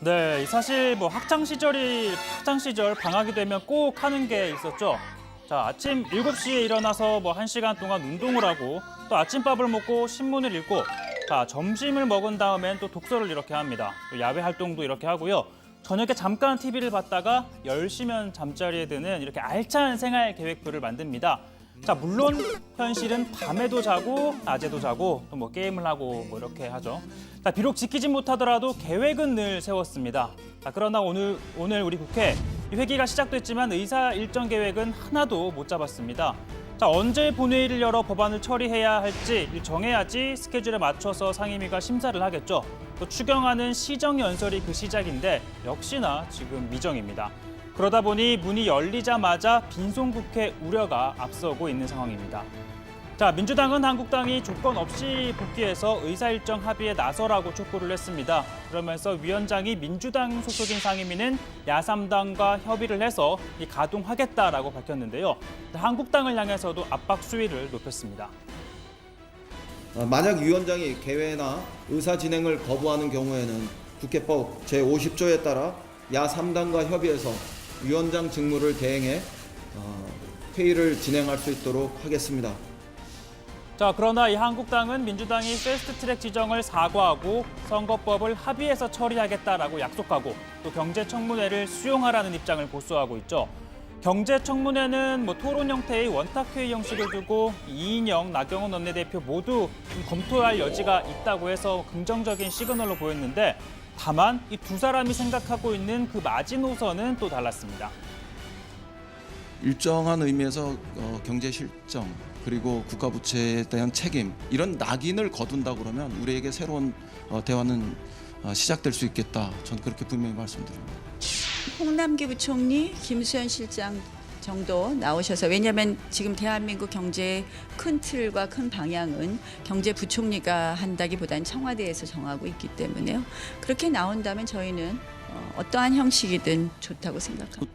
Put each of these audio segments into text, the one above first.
네, 사실 뭐 학창 시절 방학이 되면 꼭 하는 게 있었죠. 자, 아침 7시에 일어나서 뭐 1시간 동안 운동을 하고 또 아침밥을 먹고 신문을 읽고 자, 점심을 먹은 다음엔 또 독서를 이렇게 합니다. 또 야외 활동도 이렇게 하고요. 저녁에 잠깐 TV를 봤다가 10시면 잠자리에 드는 이렇게 알찬 생활 계획표를 만듭니다. 자, 물론 현실은 밤에도 자고 낮에도 자고 또 뭐 게임을 하고 뭐 이렇게 하죠. 자, 비록 지키진 못하더라도 계획은 늘 세웠습니다. 자, 그러나 오늘 우리 국회 이 회기가 시작됐지만 의사 일정 계획은 하나도 못 잡았습니다. 자, 언제 본회의를 열어 법안을 처리해야 할지 정해야지 스케줄에 맞춰서 상임위가 심사를 하겠죠. 또 추경안은 시정연설이 그 시작인데 역시나 지금 미정입니다. 그러다 보니 문이 열리자마자 빈손국회 우려가 앞서고 있는 상황입니다. 자, 민주당은 한국당이 조건 없이 복귀해서 의사일정 합의에 나서라고 촉구를 했습니다. 그러면서 위원장이 민주당 소속인 상임위는 야3당과 협의를 해서 가동하겠다라고 밝혔는데요. 한국당을 향해서도 압박 수위를 높였습니다. 만약 위원장이 개회나 의사 진행을 거부하는 경우에는 국회법 제50조에 따라 야3당과 협의해서 위원장 직무를 대행해 회의를 진행할 수 있도록 하겠습니다. 자, 그러나 이 한국당은 민주당이 패스트트랙 지정을 사과하고 선거법을 합의해서 처리하겠다라고 약속하고 또 경제청문회를 수용하라는 입장을 고수하고 있죠. 경제청문회는 토론 형태의 원탁회의 형식을 두고 이인영, 나경원 원내대표 모두 검토할 여지가 있다고 해서 긍정적인 시그널로 보였는데 다만 이 두 사람이 생각하고 있는 그 마지노선은 또 달랐습니다. 일정한 의미에서 경제 실정 그리고 국가 부채에 대한 책임 이런 낙인을 거둔다 그러면 우리에게 새로운 대화는 시작될 수 있겠다. 전 그렇게 분명히 말씀드립니다. 홍남기 부총리, 김수현 실장 정도 나오셔서 왜냐하면 지금 대한민국 경제의 큰 틀과 큰 방향은 경제부총리가 한다기보다는 청와대에서 정하고 있기 때문에요. 그렇게 나온다면 저희는 어떠한 형식이든 좋다고 생각합니다.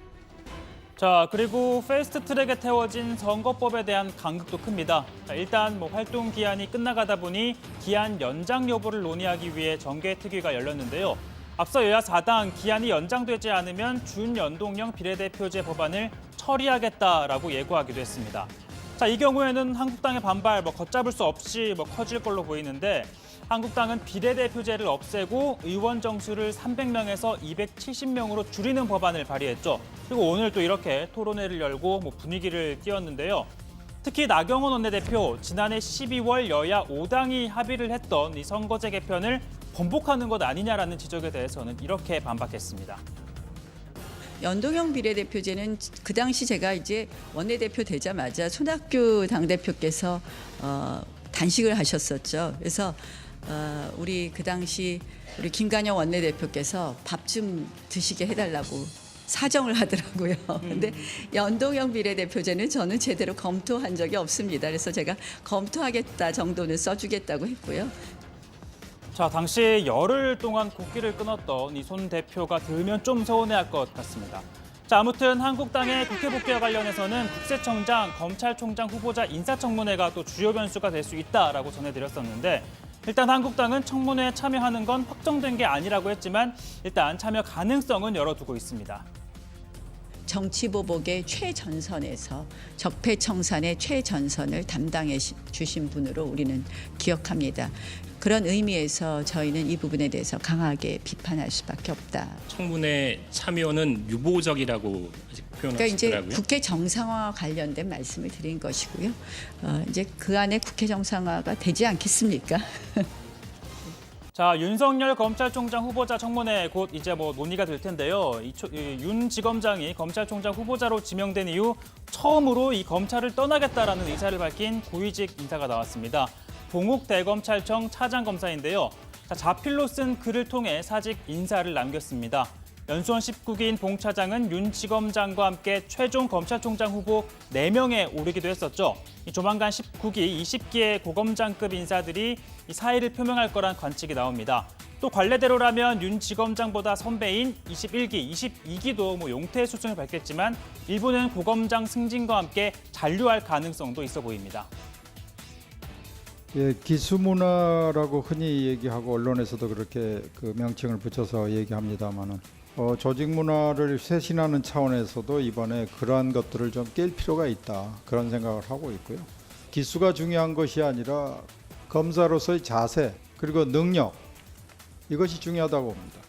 자, 그리고 패스트트랙에 태워진 선거법에 대한 간극도 큽니다. 자, 일단 활동 기한이 끝나가다 보니 기한 연장 여부를 논의하기 위해 정개특위가 열렸는데요. 앞서 여야 4당 기한이 연장되지 않으면 준연동형 비례대표제 법안을 처리하겠다라고 예고하기도 했습니다. 자, 이 경우에는 한국당의 반발 걷잡을 수 없이 커질 걸로 보이는데 한국당은 비례대표제를 없애고 의원 정수를 300명에서 270명으로 줄이는 법안을 발의했죠. 그리고 오늘 또 이렇게 토론회를 열고 분위기를 띄웠는데요. 특히 나경원 원내대표 지난해 12월 여야 5당이 합의를 했던 이 선거제 개편을 번복하는 것 아니냐라는 지적에 대해서는 이렇게 반박했습니다. 연동형 비례대표제는 그 당시 제가 이제 원내대표 되자마자 손학규 당대표께서 단식을 하셨었죠. 그래서 우리 그 당시 우리 김관영 원내대표께서 밥 좀 드시게 해달라고 사정을 하더라고요. 근데 연동형 비례대표제는 저는 제대로 검토한 적이 없습니다. 그래서 제가 검토하겠다 정도는 써주겠다고 했고요. 자, 당시 열흘 동안 국기를 끊었던 이 손 대표가 들면 좀 서운해할 것 같습니다. 자, 아무튼 한국당의 국회 복귀와 관련해서는 국세청장, 검찰총장 후보자 인사청문회가 또 주요 변수가 될 수 있다라고 전해드렸었는데 일단 한국당은 청문회에 참여하는 건 확정된 게 아니라고 했지만 일단 참여 가능성은 열어두고 있습니다. 정치보복의 최전선에서 적폐청산의 최전선을 담당해 주신 분으로 우리는 기억합니다. 그런 의미에서 저희는 이 부분에 대해서 강하게 비판할 수밖에 없다. 청문회 참여는 유보적이라고 그러니까 표현하시더라고요. 이제 국회 정상화와 관련된 말씀을 드린 것이고요. 이제 그 안에 국회 정상화가 되지 않겠습니까? 자, 윤석열 검찰총장 후보자 청문회 곧 이제 논의가 될 텐데요. 윤 지검장이 검찰총장 후보자로 지명된 이후 처음으로 이 검찰을 떠나겠다라는 의사를 밝힌 고위직 인사가 나왔습니다. 봉욱 대검찰청 차장검사인데요. 자, 자필로 쓴 글을 통해 사직 인사를 남겼습니다. 연수원 19기인 봉 차장은 윤 지검장과 함께 최종 검찰총장 후보 4명에 오르기도 했었죠. 조만간 19기, 20기의 고검장급 인사들이 이 사의를 표명할 거란 관측이 나옵니다. 또 관례대로라면 윤 지검장보다 선배인 21기, 22기도 용태 수순을 밟겠지만 일부는 고검장 승진과 함께 잔류할 가능성도 있어 보입니다. 예, 기수문화라고 흔히 얘기하고 언론에서도 그렇게 그 명칭을 붙여서 얘기합니다만은 조직 문화를 쇄신하는 차원에서도 이번에 그러한 것들을 좀 깰 필요가 있다 그런 생각을 하고 있고요. 기수가 중요한 것이 아니라 검사로서의 자세 그리고 능력 이것이 중요하다고 봅니다.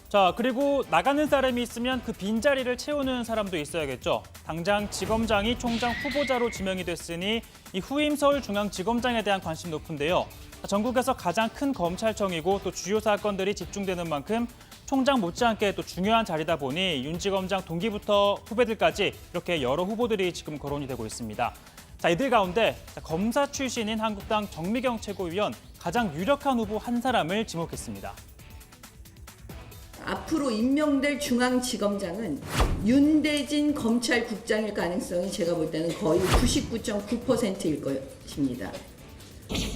자, 그리고 나가는 사람이 있으면 그 빈자리를 채우는 사람도 있어야겠죠. 당장 지검장이 총장 후보자로 지명이 됐으니 이 후임 서울중앙지검장에 대한 관심 높은데요. 전국에서 가장 큰 검찰청이고 또 주요 사건들이 집중되는 만큼 총장 못지않게 또 중요한 자리다 보니 윤 지검장 동기부터 후배들까지 이렇게 여러 후보들이 지금 거론이 되고 있습니다. 자, 이들 가운데 검사 출신인 한국당 정미경 최고위원 가장 유력한 후보 한 사람을 지목했습니다. 앞으로 임명될 중앙지검장은 윤대진 검찰국장일 가능성이 제가 볼 때는 거의 99.9%일 것입니다.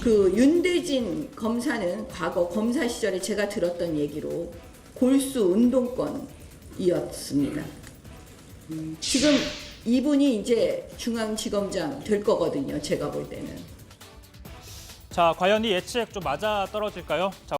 그 윤대진 검사는 과거 검사 시절에 제가 들었던 얘기로 골수 운동권이었습니다. 지금 이분이 이제 중앙지검장 될 거거든요. 제가 볼 때는. 자, 과연 이 예측 좀 맞아 떨어질까요? 자,